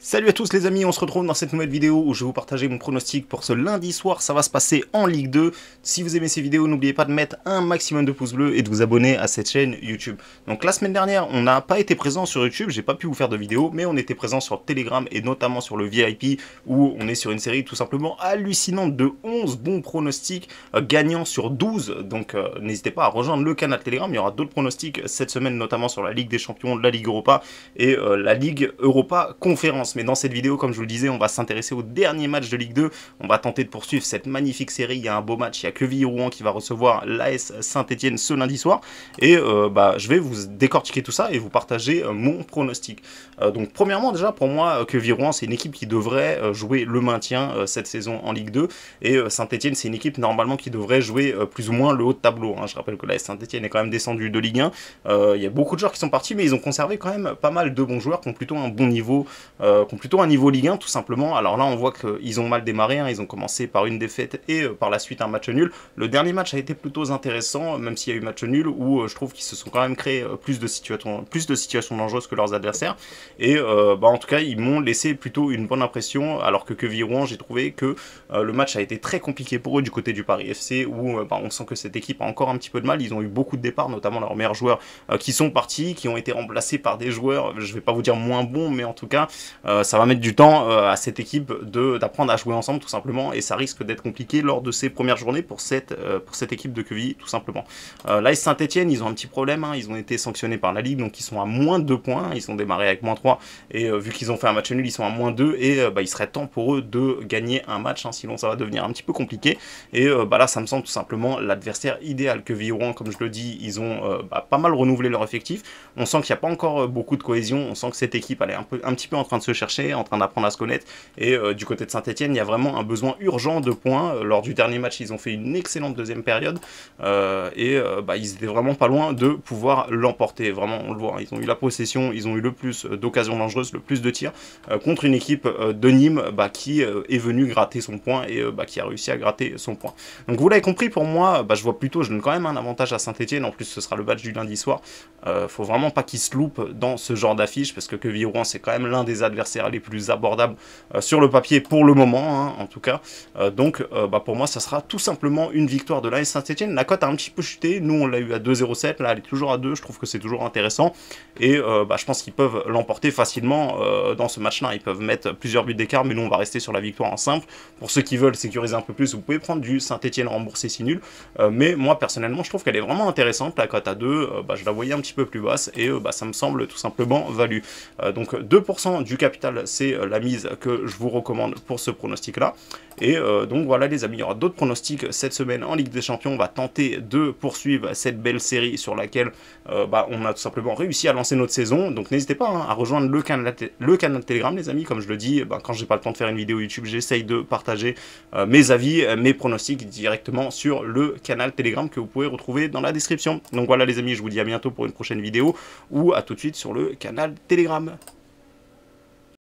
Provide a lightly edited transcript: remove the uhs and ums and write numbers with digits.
Salut à tous les amis, on se retrouve dans cette nouvelle vidéo où je vais vous partager mon pronostic pour ce lundi soir. Ça va se passer en Ligue 2. Si vous aimez ces vidéos, n'oubliez pas de mettre un maximum de pouces bleus et de vous abonner à cette chaîne YouTube. Donc la semaine dernière, on n'a pas été présent sur YouTube, j'ai pas pu vous faire de vidéo, mais on était présent sur Telegram et notamment sur le VIP où on est sur une série tout simplement hallucinante de 11 bons pronostics gagnants sur 12. Donc n'hésitez pas à rejoindre le canal Telegram, il y aura d'autres pronostics cette semaine, notamment sur la Ligue des Champions, la Ligue Europa et la Ligue Europa Conférence. Mais dans cette vidéo, comme je vous le disais, on va s'intéresser au dernier match de Ligue 2. On va tenter de poursuivre cette magnifique série. Il y a un beau match. Il y a Quevilly-Rouen qui va recevoir l'AS Saint-Etienne ce lundi soir. Et je vais vous décortiquer tout ça et vous partager mon pronostic. Donc premièrement, déjà, pour moi, Quevilly-Rouen, c'est une équipe qui devrait jouer le maintien cette saison en Ligue 2. Et Saint-Etienne, c'est une équipe normalement qui devrait jouer plus ou moins le haut de tableau. Je rappelle que l'AS Saint-Etienne est quand même descendu de Ligue 1. Il y a beaucoup de joueurs qui sont partis, mais ils ont conservé quand même pas mal de bons joueurs qui ont plutôt un bon niveau, qui ont plutôt un niveau Ligue 1 tout simplement. Alors là on voit qu'ils ont mal démarré, ils ont commencé par une défaite et par la suite un match nul. Le dernier match a été plutôt intéressant, même s'il y a eu match nul, où je trouve qu'ils se sont quand même créé plus de situations dangereuses que leurs adversaires. Et en tout cas ils m'ont laissé plutôt une bonne impression, alors que Quevilly-Rouen, j'ai trouvé que le match a été très compliqué pour eux du côté du Paris FC, où on sent que cette équipe a encore un petit peu de mal. Ils ont eu beaucoup de départs, notamment leurs meilleurs joueurs qui sont partis, qui ont été remplacés par des joueurs, je vais pas vous dire moins bons, mais en tout cas ça va mettre du temps à cette équipe d'apprendre à jouer ensemble tout simplement, et ça risque d'être compliqué lors de ces premières journées pour cette équipe de Quevilly tout simplement. L'AS Saint-Etienne, ils ont un petit problème, ils ont été sanctionnés par la Ligue, donc ils sont à moins 2 points, ils ont démarré avec moins 3, et vu qu'ils ont fait un match nul, ils sont à moins 2, et il serait temps pour eux de gagner un match, sinon ça va devenir un petit peu compliqué, et là ça me semble tout simplement l'adversaire idéal. Quevilly-Rouen, comme je le dis, ils ont pas mal renouvelé leur effectif, on sent qu'il n'y a pas encore beaucoup de cohésion, on sent que cette équipe elle est un petit peu en train de se chercher, en train d'apprendre à se connaître, et du côté de Saint-Etienne, il y a vraiment un besoin urgent de points. Lors du dernier match, ils ont fait une excellente deuxième période, ils étaient vraiment pas loin de pouvoir l'emporter, vraiment on le voit, ils ont eu la possession, ils ont eu le plus d'occasions dangereuses, le plus de tirs, contre une équipe de Nîmes qui est venue gratter son point, et qui a réussi à gratter son point. Donc vous l'avez compris, pour moi, je donne quand même un avantage à Saint-Etienne. En plus ce sera le match du lundi soir, faut vraiment pas qu'ils se loupent dans ce genre d'affiche, parce que Quevilly-Rouen c'est quand même l'un des adversaires les plus abordables sur le papier pour le moment, en tout cas. Pour moi ça sera tout simplement une victoire de l'AS Saint-Etienne. La cote a un petit peu chuté, nous on l'a eu à 2,07, là elle est toujours à 2, je trouve que c'est toujours intéressant, et je pense qu'ils peuvent l'emporter facilement dans ce match là. Ils peuvent mettre plusieurs buts d'écart, mais nous on va rester sur la victoire en simple. Pour ceux qui veulent sécuriser un peu plus, vous pouvez prendre du Saint-Etienne remboursé si nul, mais moi personnellement je trouve qu'elle est vraiment intéressante. La cote à 2, je la voyais un petit peu plus basse, et ça me semble tout simplement value. Donc 2% du capital, c'est la mise que je vous recommande pour ce pronostic là. Et donc voilà les amis, il y aura d'autres pronostics cette semaine en Ligue des Champions. On va tenter de poursuivre cette belle série sur laquelle on a tout simplement réussi à lancer notre saison. Donc n'hésitez pas à rejoindre le canal Telegram les amis. Comme je le dis, quand j'ai pas le temps de faire une vidéo YouTube, j'essaye de partager mes avis, mes pronostics directement sur le canal Telegram que vous pouvez retrouver dans la description. Donc voilà les amis, je vous dis à bientôt pour une prochaine vidéo, ou à tout de suite sur le canal Telegram.